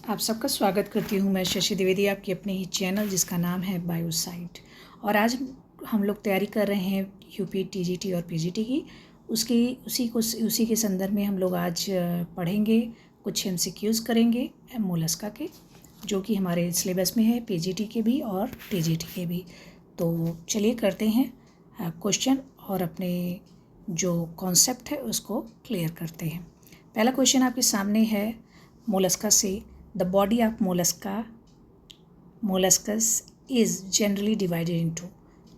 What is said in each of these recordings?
आप सबका स्वागत करती हूँ मैं शशि द्विवेदी, आपकी अपने ही चैनल जिसका नाम है बायोसाइट। और आज हम लोग तैयारी कर रहे हैं यूपी टीजीटी और पीजीटी की। उसी के संदर्भ में हम लोग आज पढ़ेंगे, कुछ एमसीक्यूज़ करेंगे मोलस्का के, जो कि हमारे सिलेबस में है पीजीटी के भी और टीजीटी के भी। तो चलिए करते हैं क्वेश्चन और अपने जो कॉन्सेप्ट है उसको क्लियर करते हैं। पहला क्वेश्चन आपके सामने है मोलस्का से। The body of molluscs is generally divided into.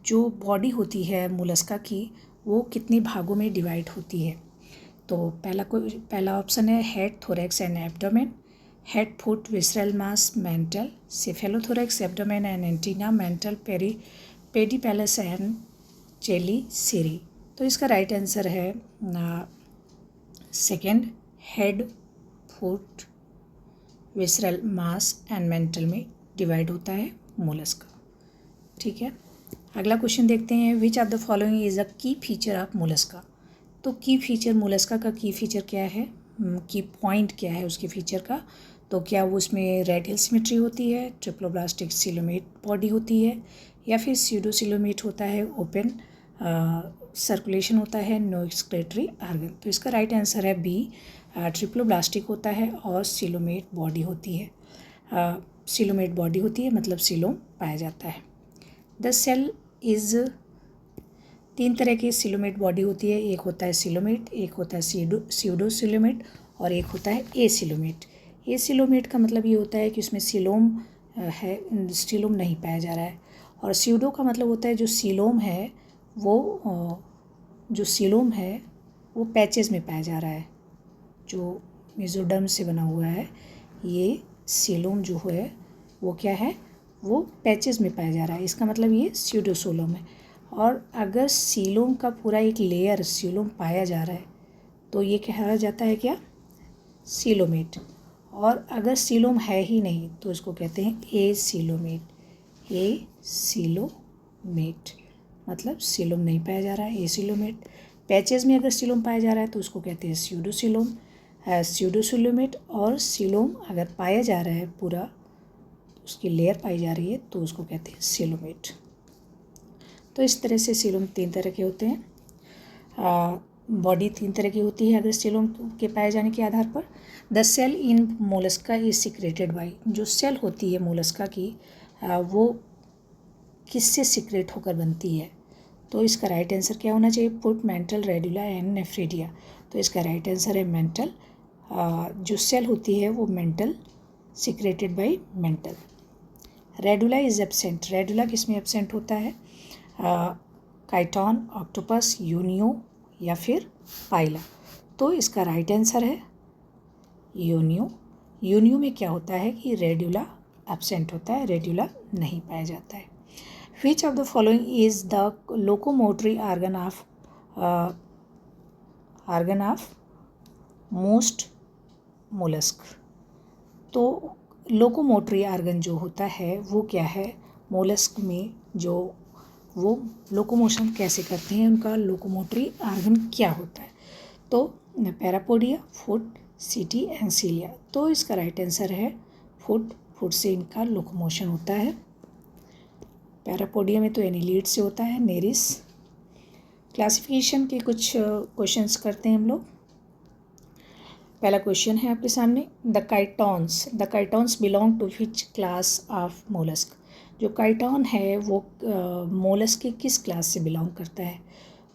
जो बॉडी होती है मोलस्का की वो कितने भागों में डिवाइड होती है। तो पहला ऑप्शन है head, thorax and abdomen. Head, foot, visceral mass, mantle, cephalothorax, abdomen and antenna, mantle, pedipalps and chelicerae. तो इसका राइट आंसर है second, head, foot, visceral mass and mantle में डिवाइड होता है मोलस्का। ठीक है, अगला क्वेश्चन देखते हैं। Which of the following is a key feature of Mollusca. तो की फीचर, मोलस्का का की फीचर क्या है, की पॉइंट क्या है उसके फीचर का। तो क्या वो उसमें रेडियल सिमेट्री होती है, ट्रिप्लोब्लास्टिक सिलोमेट बॉडी होती है, या फिर स्यूडोसिलोमेट होता है, ओपन सर्कुलेशन होता है, नो एक्सक्रेटरी ऑर्गन। तो इसका राइट आंसर है बी, ट्रिप्लोब्लास्टिक होता है और सिलोमेट बॉडी होती है। सिलोमेट बॉडी होती है मतलब सिलोम पाया जाता है। द सेल इज़, तीन तरह की सिलोमेट बॉडी होती है। एक होता है सिलोमेट, एक होता है स्यूडोसिलोमेट और एक होता है ए सिलोमेट। ए सिलोमेट का मतलब ये होता है कि उसमें सिलोम है, सिलोम नहीं पाया जा रहा है। और स्यूडो का मतलब होता है जो सिलोम है वो पैचेस में पाया जा रहा है। जो मेसोडर्म से बना हुआ है ये सीलोम जो है वो क्या है, वो पैचेस में पाया जा रहा है। इसका मतलब ये स्यूडोसोलोम है। और अगर सीलोम का पूरा एक लेयर सीलोम पाया जा रहा है तो ये कहा जाता है क्या, सीलोमेट। और अगर सीलोम है ही नहीं तो इसको कहते हैं ए सीलोमेट। ए सीलोमेट मतलब सीलोम नहीं पाया जा रहा है, ए सीलोमेट। पैचेस में अगर सीलोम पाया जा रहा है तो उसको कहते हैं स्यूडोसिलोम, स्यूडोसिलोमेट। और सीलोम अगर पाया जा रहा है, पूरा उसकी लेयर पाई जा रही है तो उसको कहते हैं सीलोमेट। तो इस तरह से सीलोम तीन तरह के होते हैं, बॉडी तीन तरह की होती है अगर सीलोम के पाए जाने के आधार पर। The shell in mollusca is secreted by. जो सेल होती है मोलस्का की वो किससे सिक्रेट होकर बनती है। तो इसका राइट आंसर क्या होना चाहिए, foot, mental, radula and nephridia. तो इसका राइट आंसर है मेंटल। जो सेल होती है वो mental, secreted by mental. Radula is absent. Radula किस में एब्सेंट होता है, काइटॉन, ऑक्टोपस, यूनियो या फिर पाइला। तो इसका राइट आंसर है यूनियो। यूनियो में क्या होता है कि रेडुला एब्सेंट होता है, रेडुला नहीं पाया जाता है। Which of the following is the locomotory organ of most mollusk। तो लोकोमोटरी ऑर्गन जो होता है वो क्या है मोलस्क में, जो वो लोकोमोशन कैसे करते हैं, उनका लोकोमोटरी ऑर्गन क्या होता है। तो पैरापोडिया, फुट, सीटी एंड सीलिया। तो इसका राइट आंसर है फुट। फुट से इनका लोकोमोशन होता है। पैरापोडिया में तो एनिलीड से होता है, नेरिस। क्लासिफिकेशन के कुछ क्वेश्चंस करते हैं हम लोग। पहला क्वेश्चन है आपके सामने, the chitons belong to which class of mollusc. जो काइटॉन है वो मोलस्क के किस क्लास से बिलोंग करता है।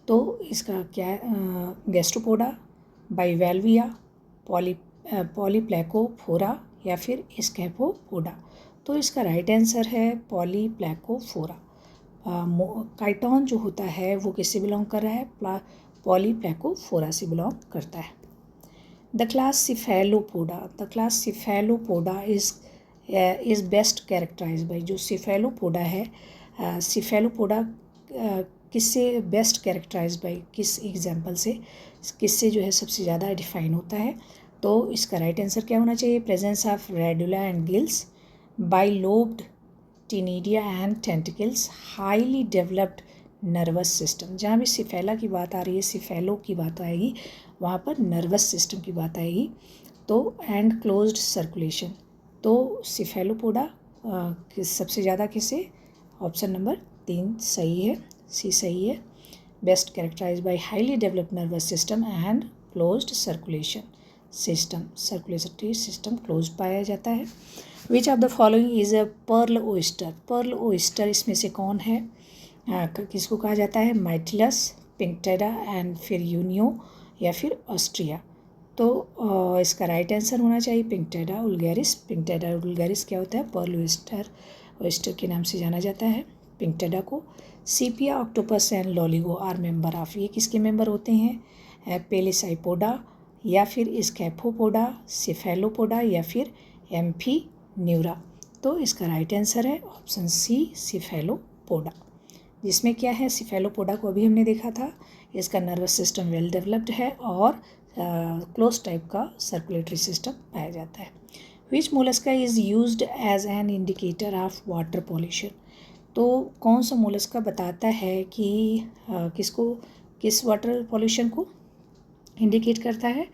तो इसका क्या, गैस्ट्रोपोडा, बाइवेल्विया, पॉलीप्लैकोफोरा या फिर स्कैफोपोडा। तो इसका राइट आंसर है पॉलीप्लैकोफोरा। काइटॉन जो होता है वो किससे बिलोंग कर रहा है, पॉलीप्लैकोफोरा से बिलोंग करता है। The class cephalopoda is best characterize by. जो सिफेलोपोडा है, सिफेलोपोडा किससे बेस्ट कैरेक्टराइज बाई, किस एग्जाम्पल से, किससे जो है सबसे ज़्यादा डिफाइन होता है। तो इसका राइट आंसर क्या होना चाहिए, presence of radula and gills, bilobed टिनिडिया and tentacles, highly developed nervous system. जहाँ भी सिफेला की बात आ रही है, सिफेलो की बात आएगी, वहाँ पर नर्वस सिस्टम की बात आएगी। तो एंड क्लोज्ड सर्कुलेशन। तो सिफेलोपोडा सबसे ज़्यादा किसे, ऑप्शन नंबर 3 सही है, सी सही है। Best characterize by highly developed nervous system and closed circulation system, circulatory system close पाया जाता है। Which of the following is a pearl oyster, pearl oyster इसमें से कौन है, किसको कहा जाता है, माइटिलस, पिंकटेडा एंड फिर यूनियो या फिर ऑस्ट्रिया। तो इसका राइट आंसर होना चाहिए पिंकटेडा उल्गैरिस। पिंकटेडा उल्गैरिस क्या होता है, पर्ल ओइस्टर, ओइस्टर के नाम से जाना जाता है पिंकटेडा को। Sepia, octopus and loligo are member of, ये किसके मेंबर होते हैं, पेलिसाइपोडा या फिर स्कैफोपोडा, सिफेलोपोडा या फिर एम्फीन्यूरा। तो इसका राइट आंसर है ऑप्शन सी सिफेलोपोडा, जिसमें क्या है, सिफेलोपोडा को अभी हमने देखा था, इसका नर्वस सिस्टम वेल डेवलप्ड है और क्लोज टाइप का सर्कुलेटरी सिस्टम पाया जाता है। Which mollusca is used as an indicator of water pollution, तो कौन सा मोलस्का बताता है कि किसको, किस वाटर पॉल्यूशन को इंडिकेट करता है,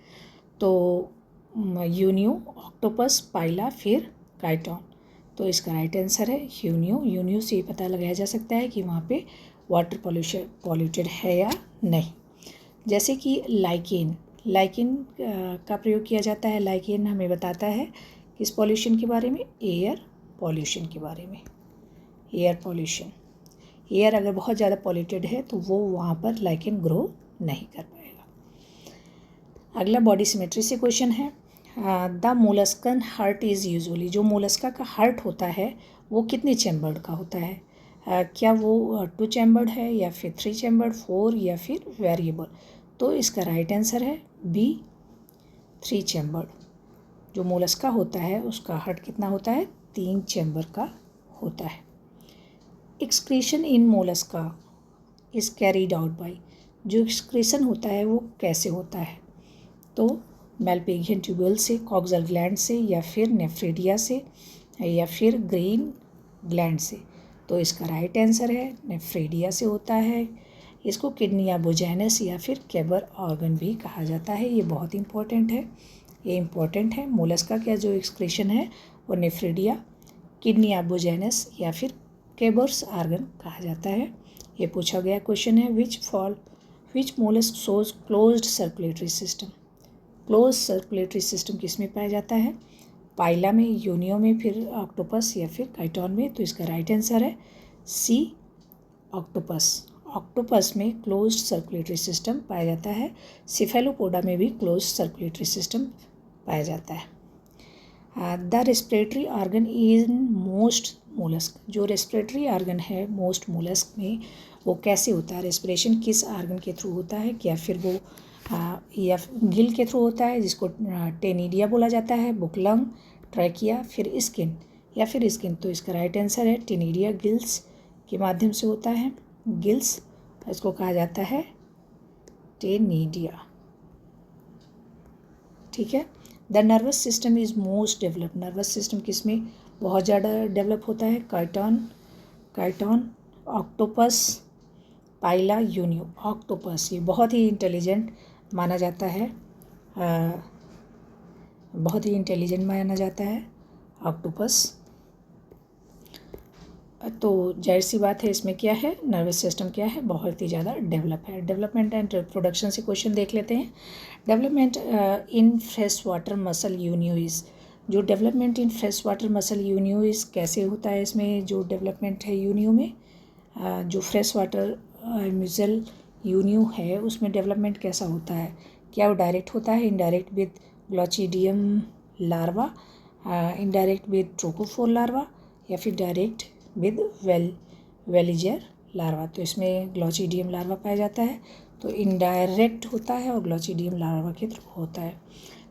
तो यूनियो, ऑक्टोपस, पाइला फिर काइटॉन। तो इसका राइट आंसर है यूनियो। यूनियो से पता लगाया जा सकता है कि वहाँ पे वाटर पॉल्यूटेड है या नहीं। जैसे कि लाइकेन, लाइकेन का प्रयोग किया जाता है, लाइकेन हमें बताता है किस पॉल्यूशन के बारे में, एयर पॉल्यूशन के बारे में। एयर पॉल्यूशन, एयर अगर बहुत ज़्यादा पॉल्यूटेड है तो वो वहाँ पर लाइकेन ग्रो नहीं कर पाएगा। अगला बॉडी सिमेट्री से क्वेश्चन है, the molluscan heart is usually, जो मोलस्का का हार्ट होता है वो कितने चैम्बर्ड का होता है, क्या वो 2 चैम्बर्ड है या फिर 3 चैम्बर्ड, 4 या फिर वेरिएबल। तो इसका राइट आंसर है बी 3 चैम्बर्ड। जो मोलस्का होता है उसका हार्ट कितना होता है, 3 चैम्बर का होता है। Excretion in Mollusca is carried out by, जो एक्सक्रीशन होता है वो कैसे होता है, तो मेलपिगियन ट्यूब्यूल से, कॉक्सल ग्लैंड से या फिर नेफ्रेडिया से या फिर ग्रीन ग्लैंड से। तो इसका राइट आंसर है नेफ्रेडिया से होता है। इसको किडनी अबोजेनस या फिर केबर ऑर्गन भी कहा जाता है। ये बहुत इंपॉर्टेंट है, ये इंपॉर्टेंट है। मोलस्का का जो एक्सक्रीशन है वो नेफ्रेडिया, किडनी अबोजेनस या फिर केबर्स ऑर्गन कहा जाता है। ये पूछा गया क्वेश्चन है, which mollusc shows closed circulatory system, close circulatory system किस में पाया जाता है, पाइला में, यूनियो में, फिर ऑक्टोपस या फिर काइटॉन में। तो इसका राइट आंसर है सी ऑक्टोपस। ऑक्टोपस में क्लोज सर्कुलेटरी सिस्टम पाया जाता है। सिफेलोपोडा में भी क्लोज सर्कुलेटरी सिस्टम पाया जाता है। The respiratory organ in most mollusc, जो रेस्पिरेटरी ऑर्गन है मोस्ट मोलस्क में वो कैसे होता है, रेस्पिरेशन किस ऑर्गन के थ्रू होता है, क्या फिर वो या गिल के थ्रू होता है जिसको टेनिडिया बोला जाता है, बुकलंग, ट्रैकिया, फिर स्किन या फिर स्किन। तो इसका राइट आंसर है टेनिडिया, गिल्स के माध्यम से होता है, गिल्स, इसको कहा जाता है टेनिडिया। ठीक है। The nervous system is most developed, nervous system किसमें बहुत ज़्यादा डेवलप होता है, काइटॉन, ऑक्टोपस, पाइला, यूनियो। ऑक्टोपस ये बहुत ही इंटेलिजेंट माना जाता है, बहुत ही इंटेलिजेंट माना जाता है ऑक्टोपस। तो जाहिर सी बात है इसमें क्या है, नर्वस सिस्टम क्या है, बहुत ही ज़्यादा डेवलप है। डेवलपमेंट एंड रिप्रोडक्शन से क्वेश्चन देख लेते हैं। Development in fresh water mussel unioids, जो development in fresh water mussel unioids कैसे होता है, इसमें जो डेवलपमेंट है यूनियो में, जो फ्रेश वाटर मसल यूनियो है उसमें डेवलपमेंट कैसा होता है, क्या वो डायरेक्ट होता है, indirect with glochidium larva, indirect with trochophore larva या फिर डायरेक्ट विद वेलिजर लार्वा। तो इसमें ग्लोचिडियम लार्वा पाया जाता है, तो इनडायरेक्ट होता है और ग्लोचिडियम लार्वा के थ्रू होता है।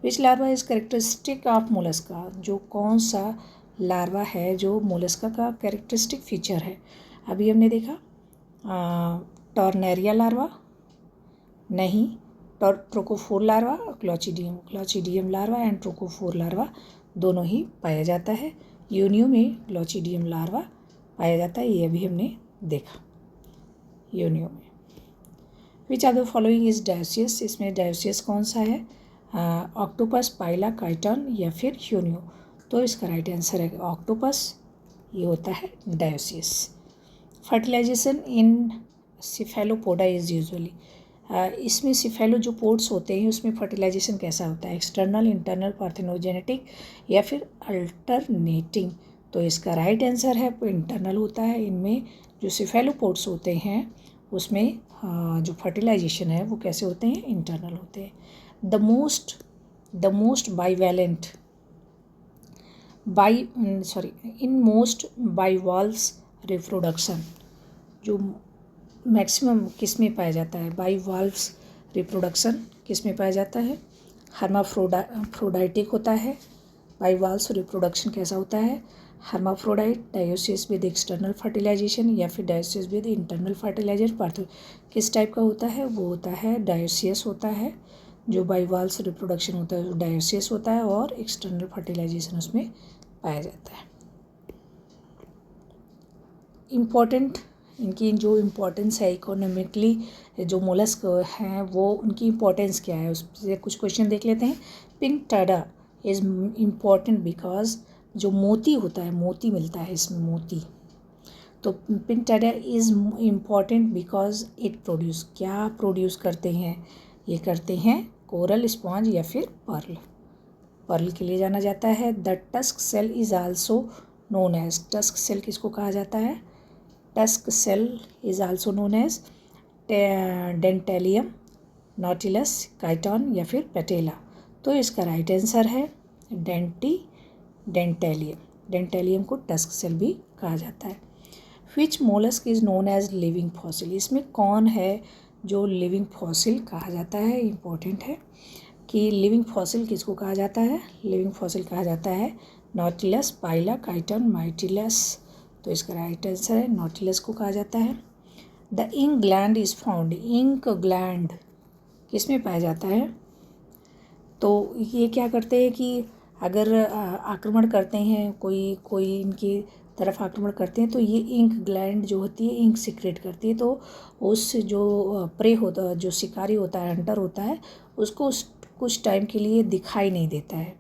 Which larva is characteristic of mollusca, जो कौन सा लार्वा है जो मोलस्का का कैरेक्टरिस्टिक फीचर है। अभी हमने देखा टॉर्नेरिया लार्वा नहीं, trochophore larva, glochidium larva and trochophore larva दोनों ही पाया जाता है। यूनियो में ग्लोचिडियम लार्वा पाया जाता है, ये भी हमने देखा यूनियो में। विच of the following is dioecious, इसमें डायोसियस कौन सा है, ऑक्टोपस, पाइला, काइटॉन या फिर यूनियो। तो इसका राइट आंसर है ऑक्टोपस, ये होता है dioecious. Fertilization in cephalopoda is usually, इसमें सिफेलो जो पोड्स होते हैं उसमें फर्टिलाइजेशन कैसा होता है, एक्सटर्नल, इंटरनल, पार्थेनोजेनेटिक या फिर अल्टरनेटिंग। तो इसका राइट आंसर है इंटरनल होता है। इनमें जो सिफेलोपोड्स होते हैं उसमें जो फर्टिलाइजेशन है वो कैसे होते हैं, इंटरनल होते हैं। The most bivalent in most bivalves reproduction, जो मैक्सिमम किस में पाया जाता है, बाइवॉल्व्स रिप्रोडक्शन किस में पाया जाता है, हर्माफ्रोडाइटिक होता है। बाइवॉल्व्स रिप्रोडक्शन कैसा होता है, hermaphrodite, dioecious with external fertilization या फिर डायोसिस विद इंटरनल फर्टिलाइजर। किस टाइप का होता है, वो होता है डायोसियस होता है। जो बाइवॉल्व्स रिप्रोडक्शन होता है वो डायोसियस होता है और एक्सटर्नल फर्टिलाइजेशन उसमें पाया जाता है। इम्पॉर्टेंट, इनकी जो इम्पोर्टेंस है इकोनॉमिकली, जो मोलस्क हैं वो उनकी इम्पोर्टेंस क्या है, उससे कुछ क्वेश्चन देख लेते हैं। Pink Tada is important because जो मोती होता है, मोती मिलता है इसमें मोती, तो pink Tada is important because it produce, क्या प्रोड्यूस करते हैं, ये करते हैं कोरल, स्पॉन्ज या फिर पर्ल के लिए जाना जाता है। The tusk shell is also known as, tusk shell किसको कहा जाता है, tusk shell is also known as dentalium, nautilus, chiton या फिर पेटेला। तो इसका राइट आंसर है डेंटेलियम। डेंटेलियम को टस्क सेल भी कहा जाता है। Which mollusc is known as living fossil, इसमें कौन है जो लिविंग फॉसिल कहा जाता है, इम्पोर्टेंट है कि लिविंग फॉसिल किसको कहा जाता है, लिविंग फॉसिल कहा जाता है नॉटिलस, पाइला, काइटन, माइटिलस। तो इसका राइट आंसर है नॉटिलस को कहा जाता है। The ink gland is found, ink gland किस में पाया जाता है, तो ये क्या करते हैं कि अगर आक्रमण करते हैं, कोई इनकी तरफ आक्रमण करते हैं तो ये इंक ग्लैंड जो होती है इंक सिक्रेट करती है, तो उस जो प्रे होता, जो शिकारी होता है, हंटर होता है, उसको कुछ टाइम के लिए दिखाई नहीं देता है,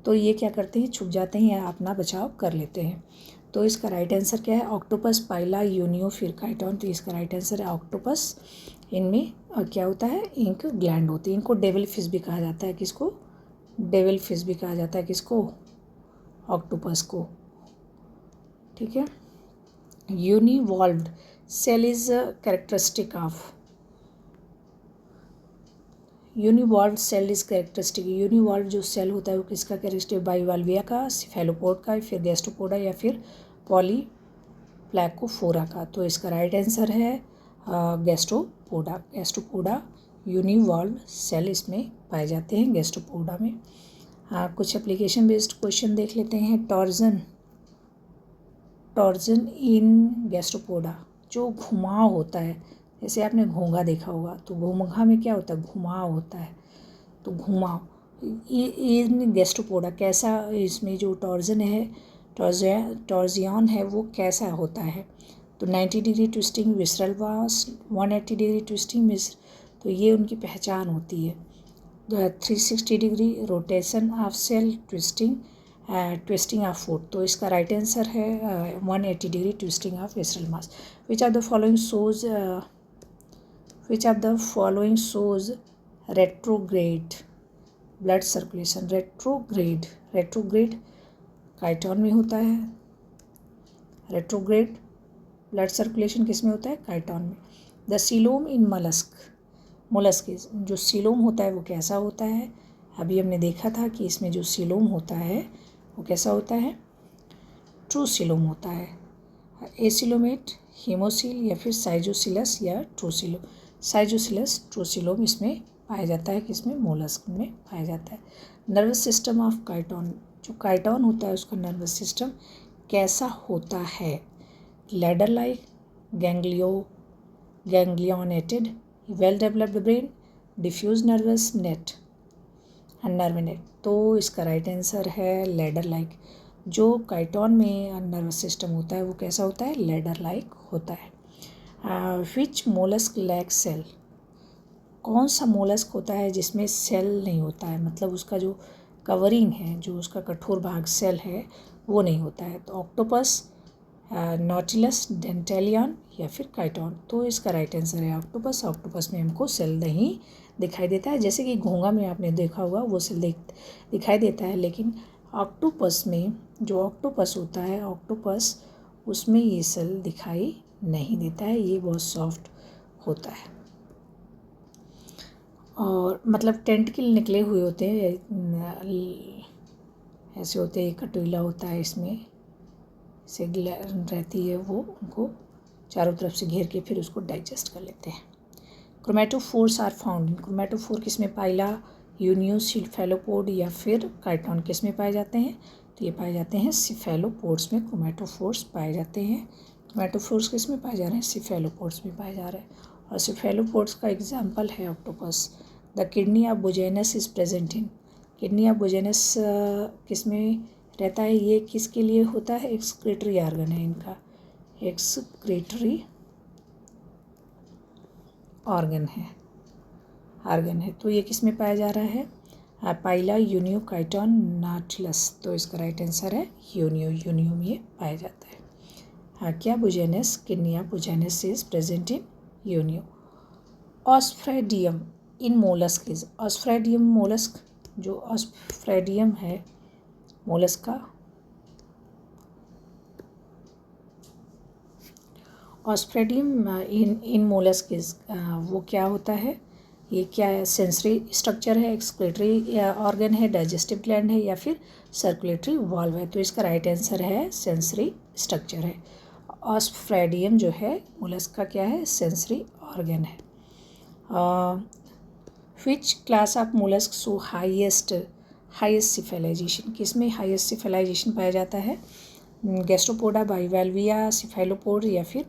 तो ये क्या करते हैं, छुप जाते हैं या अपना बचाव कर लेते हैं। तो इसका राइट आंसर क्या है, ऑक्टोपस, पाइला, यूनियो, फिर काइटॉन। तो इसका राइट आंसर है ऑक्टोपस। इनमें क्या होता है, इंक ग्लैंड होती है। इनको डेविल फिश भी कहा जाता है, किसको, डेविल फिश भी कहा जाता है, किसको, ऑक्टोपस को, ठीक है। Univalved shell is characteristic of, univalve shell is characteristic, univalve जो सेल होता है वो किसका कैरेक्टरिस्टिक, बाइवाल्विया का, सिफेलोपोड का, फिर गैस्ट्रोपोडा या फिर पॉलीप्लैकोफोरा का। तो इसका राइट आंसर है गैस्ट्रोपोडा। गैस्ट्रोपोडा यूनिवॉल्व सेल इसमें पाए जाते हैं गैस्ट्रोपोडा में। कुछ एप्लीकेशन बेस्ड क्वेश्चन देख लेते हैं। टॉर्जन इन गैस्ट्रोपोडा, जो घुमाव होता है, जैसे आपने घोंघा देखा होगा, तो घोंघा में क्या होता है, घुमाव होता है, तो घुमाव इन गैस्ट्रोपोडा कैसा, इसमें जो टॉर्जन है, टॉर्जियन है, वो कैसा होता है, तो 90 डिग्री ट्विस्टिंग, विसरल वास, 180 डिग्री ट्विस्टिंग मिस, तो ये उनकी पहचान होती है। 360 degree rotation of shell, twisting of food. तो इसका राइट आंसर है 180 degree twisting of visceral mass. Which of the following shows retrograde blood circulation, retrograde chiton में होता है, रेट्रोग्रेड ब्लड सर्कुलेशन किस में होता है, काइटॉन में। द सीलोम इन मोलस्क, जो सीलोम होता है वो कैसा होता है, अभी हमने देखा था कि इसमें जो सीलोम होता है वो कैसा होता है, ट्रू सीलोम होता है, एसिलोमेट, हीमोसील या फिर साइजोसिलस या ट्रूसिलोम। साइजोसिलस, ट्रूसिलोम इसमें पाया जाता है, किसमें, मोलस्क में पाया जाता है। नर्वस सिस्टम ऑफ काइटॉन, जो काइटॉन होता है उसका नर्वस सिस्टम कैसा होता है, ladder like, ganglionated, well developed brain, diffuse nervous net, nerve net. तो इसका राइट आंसर है लैडर लाइक। जो काइटॉन में नर्वस सिस्टम होता है वो कैसा होता है, लैडर लाइक होता है। विच मोलस्क लैक सेल, कौन सा मोलस्क होता है जिसमें सेल नहीं होता है, मतलब उसका जो कवरिंग है, जो उसका कठोर भाग सेल है, वो नहीं होता है। तो ऑक्टोपस, नॉटिलस, डेंटेलियन या फिर काइटोन। तो इसका राइट आंसर है ऑक्टोपस। ऑक्टोपस में हमको सेल नहीं दिखाई देता है। जैसे कि घोंगा में आपने देखा होगा वो सेल दिखाई देता है, लेकिन ऑक्टोपस में जो ऑक्टोपस होता है, ऑक्टोपस उसमें ये सेल दिखाई नहीं देता है, ये बहुत सॉफ्ट होता है। और मतलब टेंटिकल निकले हुए होते हैं, ऐसे होते हैं, कटोला होता है, इसमें से ग्लैंड रहती है, वो उनको चारों तरफ से घेर के फिर उसको डाइजेस्ट कर लेते हैं। Chromatophores are found in, chromatophore किस में पाइला, यूनियो, सिफेलोपोड या फिर काइटोन किस में पाए जाते हैं? तो ये पाए जाते हैं सिफेलोपोड्स में क्रोमेटोफोर्स पाए जाते हैं। क्रोमेटोफोर्स किस में पाए जा रहे हैं? सिफेलोपोड्स में पाए जा रहे हैं। और सिफेलोपोड्स का एग्जाम्पल है octopus. The kidney of Bojanus is present in, kidney of Bojanus किस में रहता है? ये किसके लिए होता है? एक्सक्रीटरी ऑर्गन है इनका, एक्सक्रीटरी ऑर्गन है। तो ये किस में पाया जा रहा है? पाइला, यूनियो, काइटोन, नाटिलस। तो इसका राइट आंसर है यूनियो में ये पाया जाता है। हाँ, क्या? Bojanus, kidney of Bojanus is present in unio. Osphradium in mollusc is, osphradium mollusc, जो ऑस्फ्रेडियम है मोलस्क का, ऑस्फ्रेडियम इन मोलस्क इज, वो क्या होता है? ये क्या है? सेंसरी स्ट्रक्चर है, एक्सक्रीटरी ऑर्गन है, डाइजेस्टिव ग्लैंड है या फिर सर्कुलेटरी वाल्व है? तो इसका राइट आंसर है सेंसरी स्ट्रक्चर है। ऑस्फ्रेडियम जो है मोलस्क का क्या है? सेंसरी ऑर्गन है। Which class of mollusc so highest cephalization, किसमें हाईएस्ट सिफेलाइजेशन पाया जाता है? गैस्ट्रोपोडा, बाइवाल्विया, सिफेलोपोड या फिर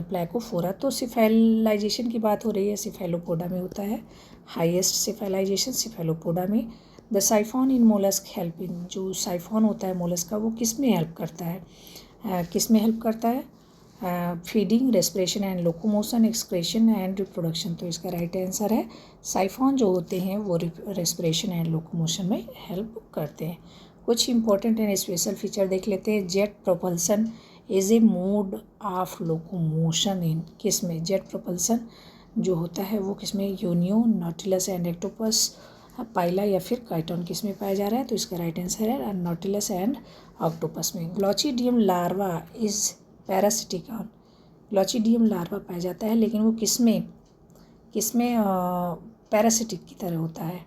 प्लैकोफोरा। तो सिफेलाइजेशन की बात हो रही है, सिफेलोपोडा में होता है हाईएस्ट सिफेलाइजेशन, सिफेलोपोडा में। The साइफॉन in mollusc help in, जो साइफॉन होता है मोलस्क का, वो किस में हेल्प करता है? किस में हेल्प करता है? Feeding, respiration and locomotion, excretion and reproduction. तो इसका राइट आंसर है साइफॉन जो होते हैं वो रेस्पिरेशन एंड लोकोमोशन में हेल्प करते हैं। कुछ इंपॉर्टेंट एंड स्पेशल फीचर देख लेते हैं। Jet propulsion is a mode of locomotion इन, किस में? जेट प्रोपल्सन जो होता है वो किस में? यूनियो, नॉटिलस एंड ऑक्टोपस, पाइला या फिर काइटोन किस में पाया जा रहा है? तो इसका राइट आंसर है नॉटिलस एंड ऑक्टोपस में। Glochidium larva is parasitic on, glochidium larva पाया जाता है, लेकिन वो किस में पैरासिटिक की तरह होता है?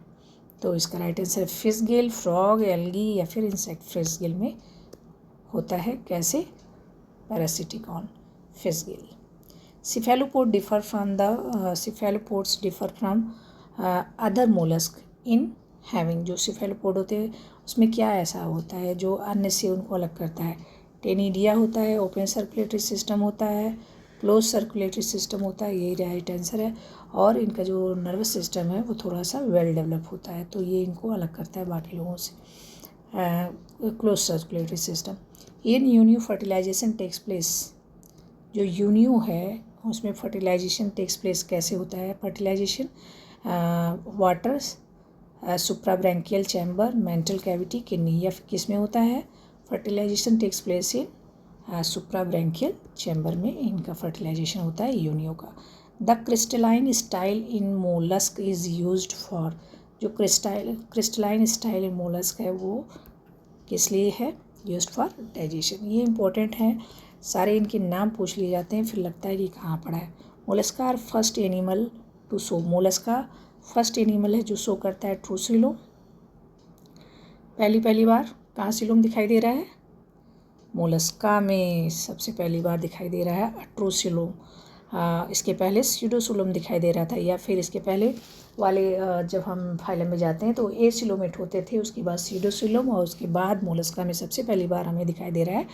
तो इसका right answer fish gill, frog, algae या फिर इंसेक्ट। फिश गिल में होता है, कैसे? Parasitic on fish gill. Cephalopod differ from the cephalopods differ from other mollusc in having, जो सिफेलोपोड होते हैं उसमें क्या ऐसा होता है जो अन्य से उनको अलग करता है? टेनिडिया होता है, ओपन सर्कुलेटरी सिस्टम होता है, क्लोज सर्कुलेटरी सिस्टम होता है, यही राइट आंसर है। और इनका जो नर्वस सिस्टम है वो थोड़ा सा वेल डेवलप होता है, तो ये इनको अलग करता है बाकी लोगों से। Close circulatory system. In unio fertilization takes place, जो यूनियो है उसमें फर्टिलाइजेशन टेक्स प्लेस कैसे होता है? Fertilization water, suprabranchial chamber, mantle cavity, kidney या फिर किस में होता है? Fertilization takes place in suprabranchial chamber में इनका फर्टिलाइजेशन होता है यूनियो का। The crystalline style in mollusc is used for, जो क्रिस्टलाइन स्टाइल इन मोलस्क है वो किस लिए है? Used for digestion. ये इंपॉर्टेंट है, सारे इनके नाम पूछ लिए जाते हैं फिर लगता है कि कहाँ पढ़ा है। Mollusca are first animal to show, mollusca first animal है जो शो करता है ट्रू सीलोम। पहली बार कहाँ सीलोम दिखाई दे रहा है? मोलस्का में सबसे पहली बार दिखाई दे रहा है ट्रूसिलोम। इसके पहले स्यूडोसिलोम दिखाई दे रहा था, या फिर इसके पहले वाले जब हम फाइलम में जाते हैं तो एसिलोमेट होते थे, उसके बाद स्यूडोसिलोम और उसके बाद मोलस्का में सबसे पहली बार हमें दिखाई दे रहा है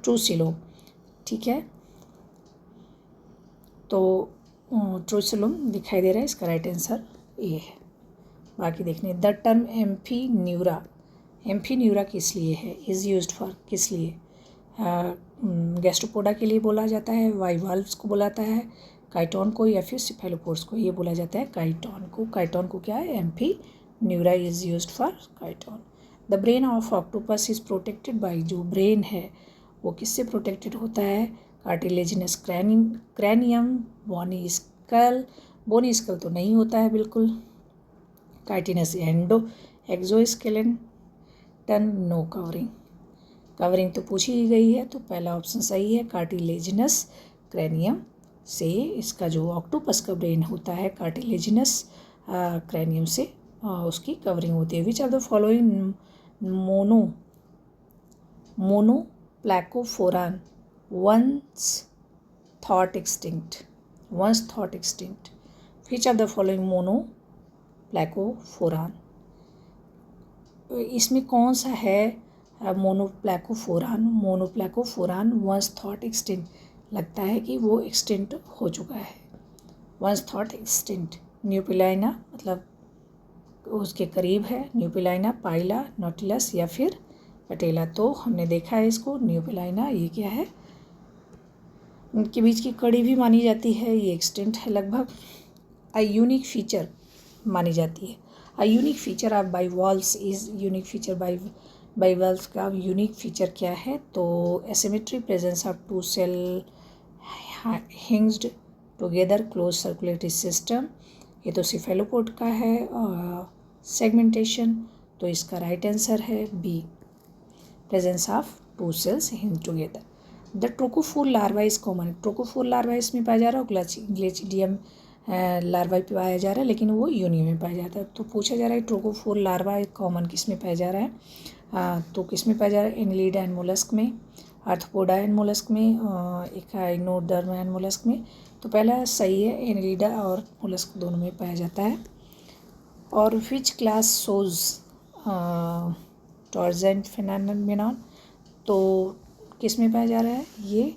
ट्रूसिलोम। ठीक है, तो ट्रूसिलोम दिखाई दे रहा है, इसका राइट आंसर ये है। बाकी देखने, द टर्म एम्फीन्यूरा किस लिए है? इज़ यूज्ड फॉर, किस लिए? गैस्ट्रोपोडा के लिए बोला जाता है, बाइवाल्व्स को बुलाता है, काइटोन को या फिर सिफेलोपोड्स को? ये बोला जाता है काइटोन को। काइटोन को क्या है? Neura is used for chiton. The brain of octopus is protected by, जो ब्रेन है वो किससे प्रोटेक्टेड होता है? कार्टिलेजिनस क्रैनियम, बोनी स्कल तो नहीं होता है बिल्कुल, chitinous exoskeleton, no covering. Covering तो पूछी ही गई है, तो पहला ऑप्शन सही है, कार्टिलेजिनस क्रैनियम से इसका जो ऑक्टोपस का ब्रेन होता है कार्टिलेजिनस क्रैनियम से उसकी कवरिंग होती है। Which are the following monoplacophoran once thought extinct? Which of the following monoplacoforan? इसमें कौन सा है मोनोप्लैकोफोरान once thought extinct? लगता है कि वो एक्सटिंक्ट हो चुका है। once thought extinct, न्यूपिलाइना मतलब उसके करीब है, न्यूपिलाइना, पाइला, नोटिलस या फिर पटेला। तो हमने देखा है इसको, न्यूपिलाइना ये क्या है, इनके बीच की कड़ी भी मानी जाती है, ये एक्सटेंट है लगभग। अ यूनिक फीचर मानी जाती है। A unique feature of bivalves is, unique feature bivalves का यूनिक फीचर क्या है? तो asymmetry, presence of two shell hinged together, close circulatory system, ये तो सिफेलोपोड का है। सेगमेंटेशन, तो इसका राइट आंसर है B, presence of two shells hinged together. The trochophore larva is common, trochophore larva इसमें पाया जा रहा है, ग्लेचिडियम लार्वा पाया जा रहा है, लेकिन वो यूनियो में पाया जाता है। तो पूछा जा रहा है ट्रोकोफोर लार्वा कॉमन किस में पाया जा रहा है? तो किस में पाया जा रहा है? एनिलिडा एंड मोलस्क में, आर्थ्रोपोडा एंड मोलस्क में, इकाइनोडर्मा एंड मोलस्क में। तो पहला सही है, एनिलिडा और मोलस्क दोनों में पाया जाता है। और विच क्लास शोज टॉर्जेंट फेनोमेनॉन, तो किस में पाया जा रहा है? ये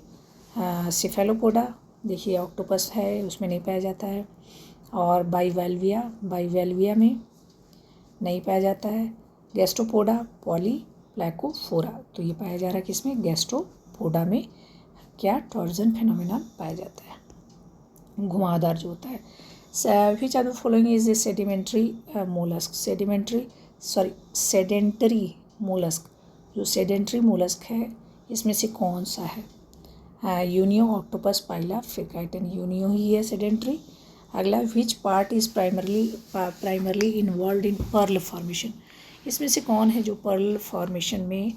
सिफेलोपोडा, देखिए ऑक्टोपस है उसमें नहीं पाया जाता है। और बाइवेल्विया में नहीं पाया जाता है। गैस्ट्रोपोडा, पॉलीप्लैकोफोरा, तो ये पाया जा रहा है किसमें? गैस्ट्रोपोडा में क्या टॉर्जन फेनोमेनन पाया जाता है, घुमावदार जो होता है। Which are the following is a sedimentary mollusc, sedentary mollusc, जो सेडेंटरी मोलस्क है इसमें से कौन सा है? यूनियो, ऑक्टोपस, पाइला, फिर काइटन। यूनियो ही है सेडेंटरी। अगला, which part is primarily involve in pearl formation, इसमें से कौन है जो पर्ल फॉर्मेशन में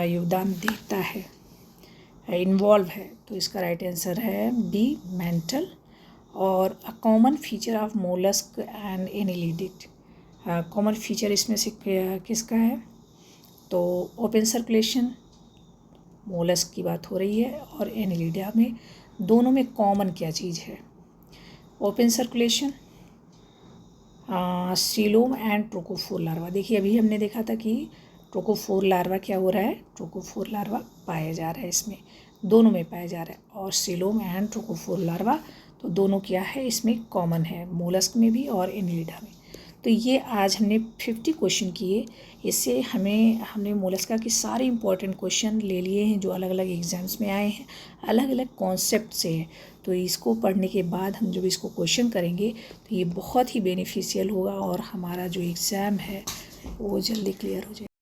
योगदान देता है, इन्वॉल्व है? तो इसका राइट आंसर है बी, मेंटल। और a common feature of mollusc and annelid, common feature इसमें से किसका है? तो ओपन सर्कुलेशन, मोलस्क की बात हो रही है, और एनिलिडा में, दोनों में कॉमन क्या चीज़ है? Open circulation, coelom and trochophore larva. देखिए अभी हमने देखा था कि ट्रोकोफोर लार्वा क्या हो रहा है, ट्रोकोफोर लार्वा पाया जा रहा है, इसमें दोनों में पाया जा रहा है। और सीलोम एंड ट्रोकोफोर लार्वा, तो दोनों क्या है इसमें कॉमन है, मोलस्क में भी और एनिलिडा में। तो ये आज हमने 50 क्वेश्चन किए। इससे हमने मोलस्का के सारे इंपॉर्टेंट क्वेश्चन ले लिए हैं जो अलग अलग एग्ज़ाम्स में आए हैं, अलग अलग कॉन्सेप्ट से हैं। तो इसको पढ़ने के बाद हम जब इसको क्वेश्चन करेंगे तो ये बहुत ही बेनिफिशियल होगा और हमारा जो एग्ज़ाम है वो जल्दी क्लियर हो जाएगा।